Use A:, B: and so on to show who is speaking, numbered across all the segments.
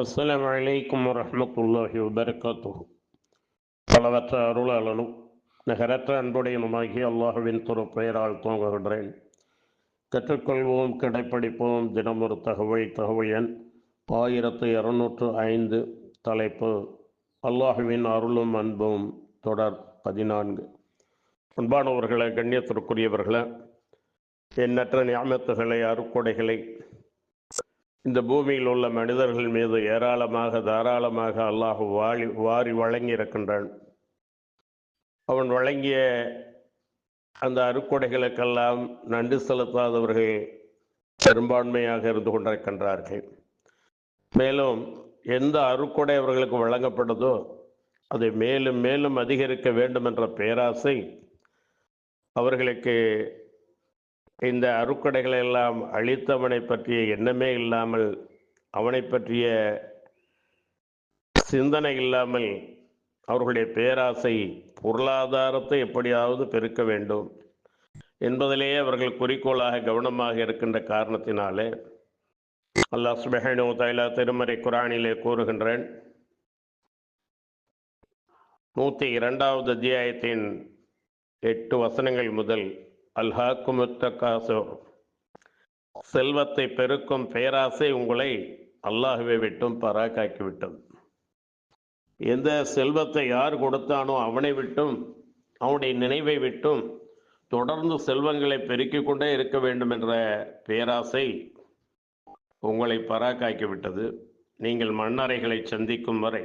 A: அஸ்ஸலாமு அலைக்கும் வரஹ்மத்துல்லாஹி வபரகாத்துஹு. பலவற்ற அருளாளனும் நிகரற்ற அன்புடையனுமாகிய அல்லாஹுவின் பெயரால் துவங்குகின்றேன். கற்றுக்கொள்வோம், கடைப்பிடிப்போம். தினம் ஒரு தகவல் எண் 1205. தலைப்பு அல்லாஹுவின் அருளும் அன்பும், தொடர் 14. அன்பானவர்களை, கண்ணியத்திற்குரியவர்களை, எண்ணற்ற நியாமத்துகளை, அருக்கொடைகளை இந்த பூமியில் உள்ள மனிதர்கள் மீது தாராளமாக அல்லாஹ் வாரி வழங்கி இருக்கின்றான். அவன் வழங்கிய அந்த அருக்கொடைகளுக்கெல்லாம் நன்றி செலுத்தாதவர்கள் பெரும்பான்மையாக இருந்து கொண்டிருக்கின்றார்கள். மேலும் எந்த அருக்கொடை அவர்களுக்கு வழங்கப்பட்டதோ அதை மேலும் மேலும் அதிகரிக்க வேண்டும் என்ற பேராசை அவர்களுக்கு இந்த அருக்கடைகளை எல்லாம் அளித்தவனை பற்றிய எண்ணமே இல்லாமல், அவனை பற்றிய சிந்தனை இல்லாமல், அவர்களுடைய பேராசை பொருளாதாரத்தை எப்படியாவது பெருக்க வேண்டும் என்பதிலேயே அவர்கள் குறிக்கோளாக கவனமாக இருக்கின்ற காரணத்தினாலே அல்லாஹ் சுப்ஹானஹு வ தஆலா திருமறை குர்ஆனிலே கூறுகின்றேன். 102வது அத்தியாயத்தின் 8 வசனங்கள் முதல், அல்ஹாக்குமுத் தகாசுர், செல்வத்தை பெருக்கும் பேராசை உங்களை அல்லாஹ்வை விட்டும் பராக்காக்கிவிட்டது. எந்த செல்வத்தை யார் கொடுத்தானோ அவனை விட்டும், அவனுடைய நினைவை விட்டும் தொடர்ந்து செல்வங்களை பெருக்கிக் கொண்டே இருக்க வேண்டும் என்ற பேராசை உங்களை பராக்காக்கிவிட்டது. நீங்கள் மண்ணறைகளை சந்திக்கும் வரை,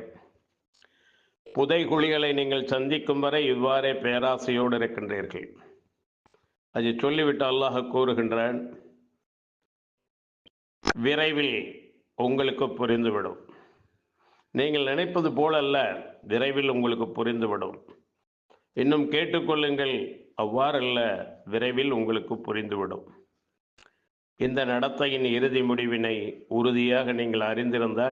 A: புதைகுழிகளை நீங்கள் சந்திக்கும் வரை இவ்வாறே பேராசையோடு இருக்கின்றீர்கள். அதை சொல்லிவிட்டு அல்லாஹ் கூறுகின்றான், விரைவில் உங்களுக்கு புரிந்துவிடும். நீங்கள் நினைப்பது போலல்ல, விரைவில் உங்களுக்கு புரிந்துவிடும். இன்னும் கேட்டுக்கொள்ளுங்கள், அவ்வாறல்ல, விரைவில் உங்களுக்கு புரிந்துவிடும். இந்த நடத்தையின் இறுதி முடிவினை உறுதியாக நீங்கள் அறிந்திருந்தால்